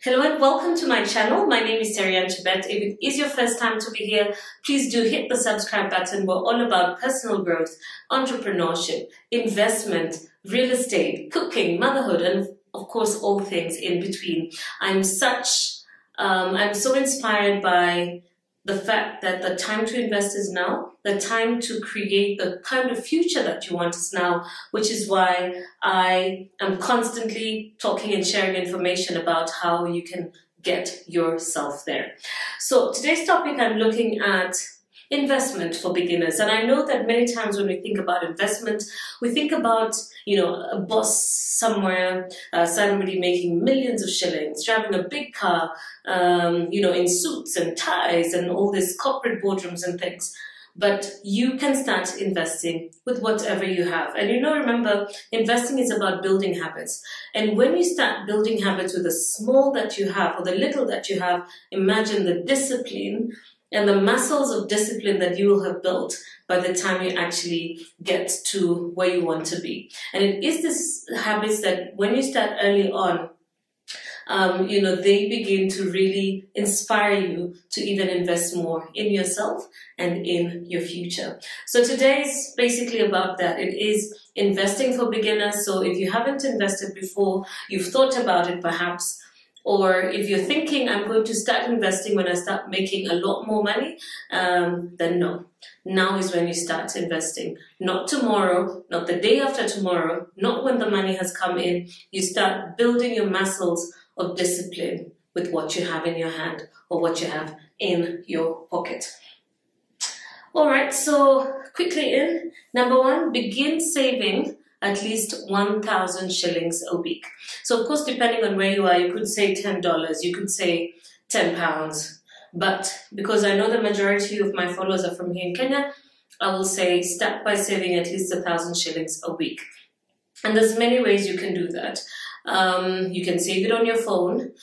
Hello and welcome to my channel. My name is Terryanne Chebet. If it is your first time to be here, please do hit the subscribe button. We're all about personal growth, entrepreneurship, investment, real estate, cooking, motherhood, and of course, all things in between. I'm so inspired by the fact that the time to invest is now, the time to create the kind of future that you want is now, which is why I am constantly talking and sharing information about how you can get yourself there. So today's topic, I'm looking at investment for beginners. And I know that many times when we think about investment, we think about, a boss somewhere, somebody making millions of shillings, driving a big car, in suits and ties and all these corporate boardrooms and things. But you can start investing with whatever you have. And remember, investing is about building habits. And when you start building habits with the small that you have or the little that you have, imagine the discipline and the muscles of discipline that you will have built by the time you actually get to where you want to be. And it is this habits that when you start early on, they begin to really inspire you to even invest more in yourself and in your future. So today is basically about that. It is investing for beginners. So if you haven't invested before, you've thought about it perhaps, or if you're thinking, I'm going to start investing when I start making a lot more money, then no. Now is when you start investing. Not tomorrow, not the day after tomorrow, not when the money has come in. You start building your muscles of discipline with what you have in your hand or what you have in your pocket. All right, so quickly in. Number one, begin saving at least 1,000 shillings a week. So of course, depending on where you are, you could say $10, you could say £10. But because I know the majority of my followers are from here in Kenya, I will say start by saving at least 1,000 shillings a week. And there's many ways you can do that. You can save it on your phone.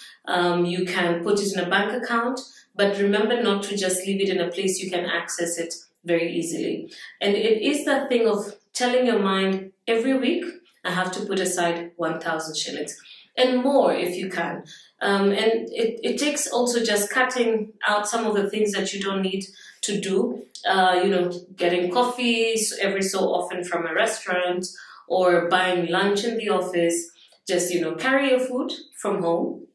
You can put it in a bank account, but remember not to just leave it in a place you can access it very easily. And it is that thing of telling your mind, every week I have to put aside 1,000 shillings and more if you can. And it takes also just cutting out some of the things that you don't need to do. Getting coffee every so often from a restaurant or buying lunch in the office. Just, carry your food from home,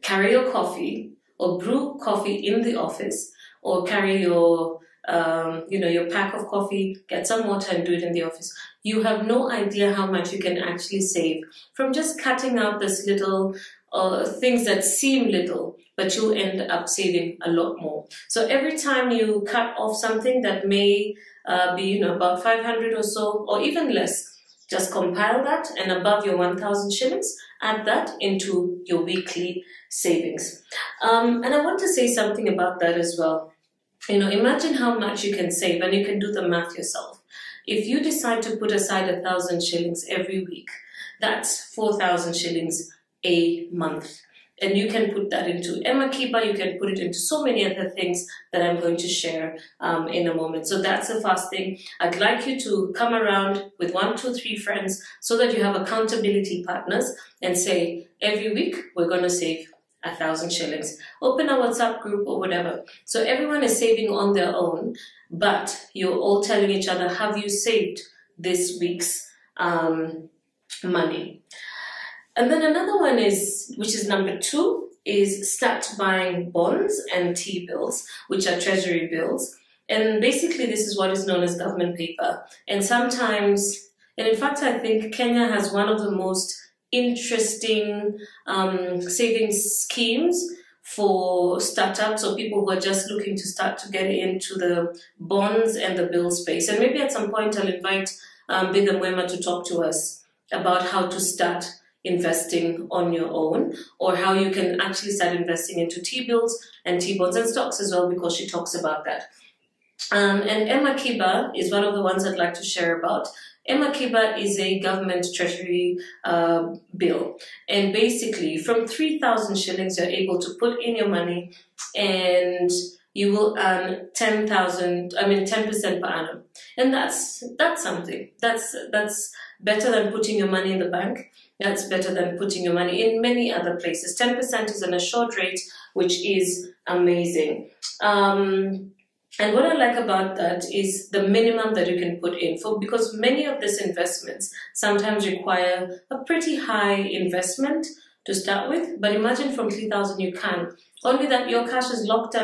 carry your coffee or brew coffee in the office, or carry your pack of coffee, get some water and do it in the office. You have no idea how much you can actually save from just cutting out this little things that seem little, but you'll end up saving a lot more. So every time you cut off something that may be, about 500 or so, or even less, just compile that and above your 1,000 shillings, add that into your weekly savings. And I want to say something about that as well. Imagine how much you can save, and you can do the math yourself. If you decide to put aside 1,000 shillings every week, that's 4,000 shillings a month. And you can put that into M-akiba, you can put it into so many other things that I'm going to share in a moment. So that's the first thing. I'd like you to come around with 1, 2, 3 friends so that you have accountability partners and say, every week we're going to save 1,000 shillings. Open a WhatsApp group or whatever. So everyone is saving on their own, but you're all telling each other, have you saved this week's money? And then another one is, which is number 2, is start buying bonds and T-bills, which are Treasury Bills. And basically this is what is known as government paper. And sometimes, and in fact, I think Kenya has one of the most interesting savings schemes for startups or people who are just looking to start to get into the bonds and the bill space. And maybe at some point I'll invite Bidha Mwema to talk to us about how to start investing on your own, or how you can actually start investing into T-bills and T-bonds and stocks as well, because she talks about that. And M-akiba is one of the ones I'd like to share about. M-akiba is a government treasury bill, and basically from 3,000 shillings you're able to put in your money, and you will earn 10% per annum, and that's something. That's better than putting your money in the bank. That's better than putting your money in many other places. 10% is an assured rate, which is amazing. And what I like about that is the minimum that you can put in because many of these investments sometimes require a pretty high investment to start with. But imagine from 3,000 you can. Only that your cash is locked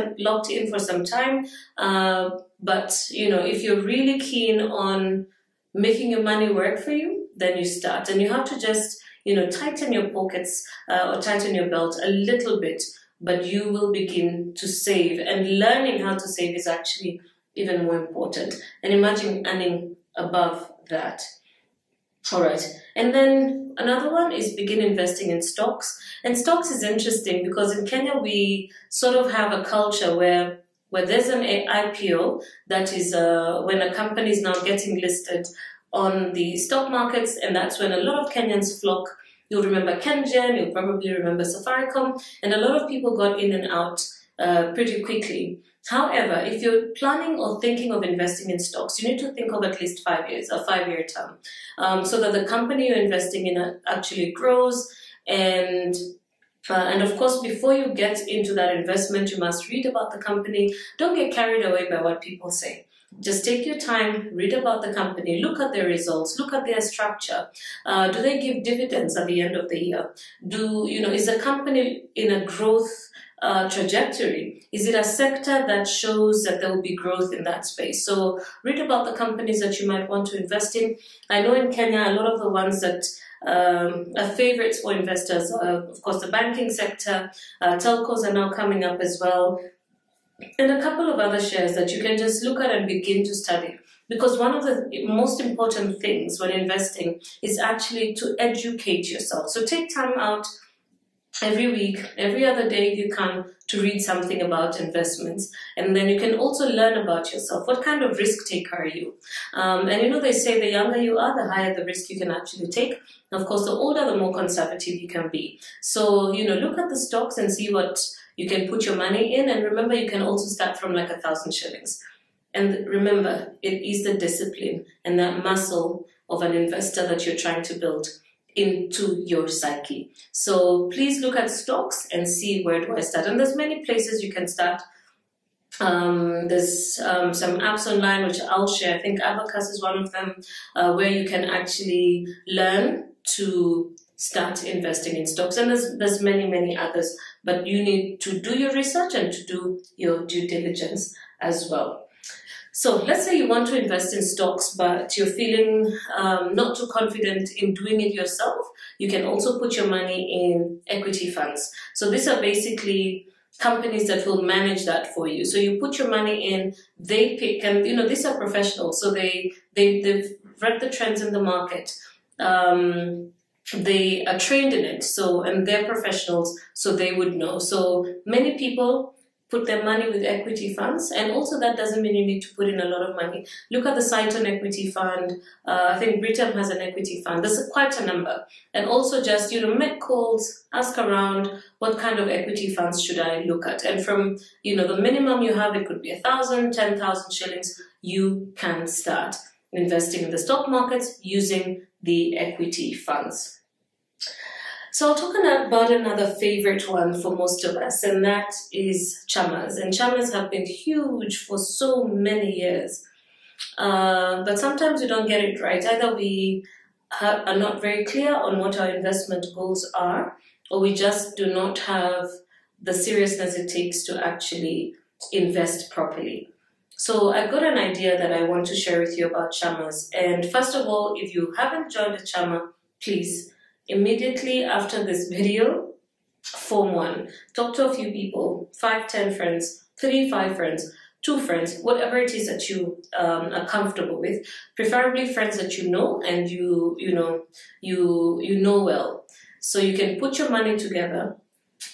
in for some time. But if you're really keen on making your money work for you, then you start. And you have to just tighten your pockets or tighten your belt a little bit. But you will begin to save, and learning how to save is actually even more important. And imagine earning above that. All right. And then another one is begin investing in stocks. And stocks is interesting because in Kenya, we sort of have a culture where there's an IPO, that is when a company is now getting listed on the stock markets, and that's when a lot of Kenyans flock. You'll remember Kengen, you'll probably remember Safaricom, and a lot of people got in and out pretty quickly. However, if you're planning or thinking of investing in stocks, you need to think of at least 5 years, a 5-year term, so that the company you're investing in actually grows. And of course, before you get into that investment, you must read about the company. Don't get carried away by what people say. Just take your time, read about the company, look at their results, look at their structure. Do they give dividends at the end of the year? Is the company in a growth trajectory? Is it a sector that shows that there will be growth in that space? So read about the companies that you might want to invest in. I know in Kenya, a lot of the ones that are favorites for investors are, of course, the banking sector. Telcos are now coming up as well. And a couple of other shares that you can just look at and begin to study. Because one of the most important things when investing is actually to educate yourself. So take time out every week, every other day if you can, to read something about investments. And then you can also learn about yourself. What kind of risk taker are you? And they say the younger you are, the higher the risk you can actually take. And of course, the older, the more conservative you can be. So, look at the stocks and see what you can put your money in. And remember, you can also start from like 1,000 shillings. And remember, it is the discipline and that muscle of an investor that you're trying to build into your psyche. So please look at stocks and see, where do I start? And there's many places you can start. There's some apps online which I'll share. I think Abacus is one of them, where you can actually learn to start investing in stocks. And there's many, many others. But you need to do your research and to do your due diligence as well. So let's say you want to invest in stocks, but you're feeling not too confident in doing it yourself. You can also put your money in equity funds. So these are basically companies that will manage that for you. So you put your money in, they pick, and these are professionals. So they've read the trends in the market. They are trained in it. And they're professionals, so they would know. So many people put their money with equity funds, and also that doesn't mean you need to put in a lot of money. Look at the Saiton Equity Fund. I think Britam has an equity fund. There's quite a number. And also just, make calls, ask around, what kind of equity funds should I look at? And from, the minimum you have, it could be 1,000, 10,000 shillings, you can start investing in the stock markets using the equity funds. So I'll talk about another favorite one for most of us, and that is Chamas. And Chamas have been huge for so many years. But sometimes we don't get it right. Either we are not very clear on what our investment goals are, or we just do not have the seriousness it takes to actually invest properly. So I've got an idea that I want to share with you about Chamas. And first of all, if you haven't joined a Chama, please, immediately after this video, form one. Talk to a few people, 5, 10 friends, 3, 5 friends, 2 friends, whatever it is that you are comfortable with. Preferably friends that you know and you know well. So you can put your money together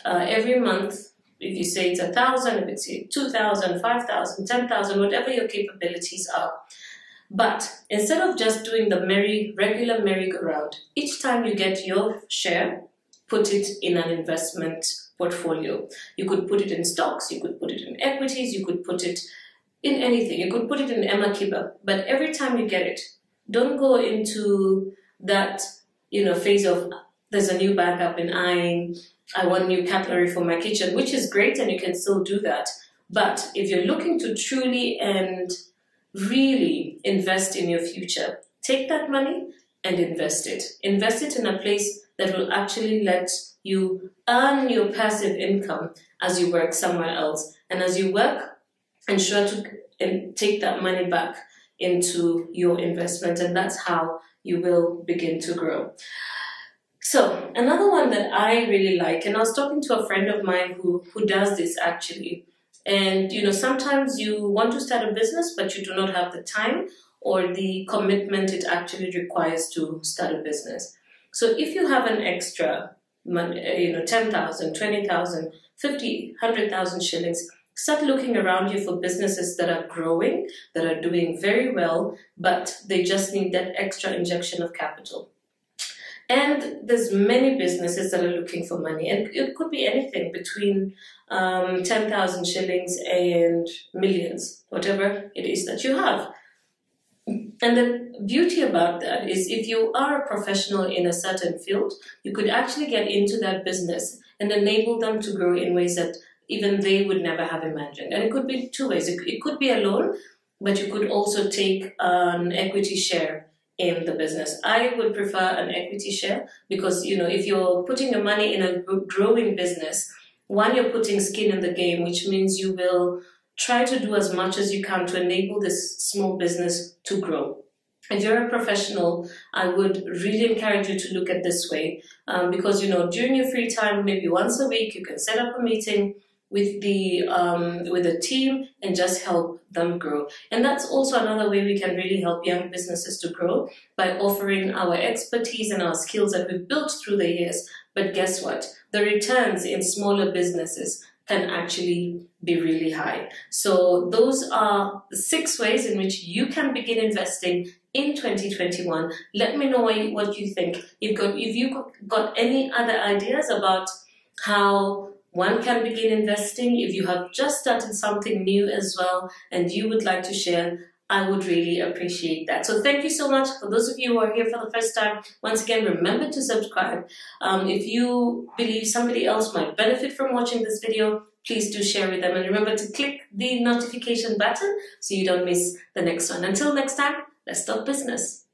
every month. If you say it's 1,000, if it's 2,000, 5,000, 10,000, whatever your capabilities are. But instead of just doing the regular merry-go-round, each time you get your share, put it in an investment portfolio. You could put it in stocks, you could put it in equities, you could put it in anything. You could put it in M-akiba. But every time you get it, don't go into that, phase of there's a new bag I've been eyeing, I want new cutlery for my kitchen, which is great and you can still do that. But if you're looking to truly and really invest in your future, take that money and invest it. Invest it in a place that will actually let you earn your passive income as you work somewhere else. And as you work, ensure to take that money back into your investment, and that's how you will begin to grow. So another one that I really like, and I was talking to a friend of mine who does this actually, and sometimes you want to start a business but you do not have the time or the commitment it actually requires to start a business. So if you have an extra money, 10,000, 20,000, 50, 100,000 shillings, start looking around you for businesses that are growing, that are doing very well, but they just need that extra injection of capital. And there's many businesses that are looking for money, and it could be anything between 10,000 shillings and millions, whatever it is that you have. And the beauty about that is if you are a professional in a certain field, you could actually get into that business and enable them to grow in ways that even they would never have imagined. And it could be two ways. It could be a loan, but you could also take an equity share in the business. I would prefer an equity share because, if you're putting your money in a growing business, one, you're putting skin in the game, which means you will try to do as much as you can to enable this small business to grow. If you're a professional, I would really encourage you to look at this way because, during your free time, maybe once a week, you can set up a meeting with the team and just help them grow. And that's also another way we can really help young businesses to grow, by offering our expertise and our skills that we've built through the years. But guess what? The returns in smaller businesses can actually be really high. So those are the 6 ways in which you can begin investing in 2021. Let me know what you think. If you've got any other ideas about how one can begin investing, if you have just started something new as well and you would like to share, I would really appreciate that. So thank you so much. For those of you who are here for the first time, once again, remember to subscribe. If you believe somebody else might benefit from watching this video, please do share with them. And remember to click the notification button so you don't miss the next one. Until next time, let's talk business.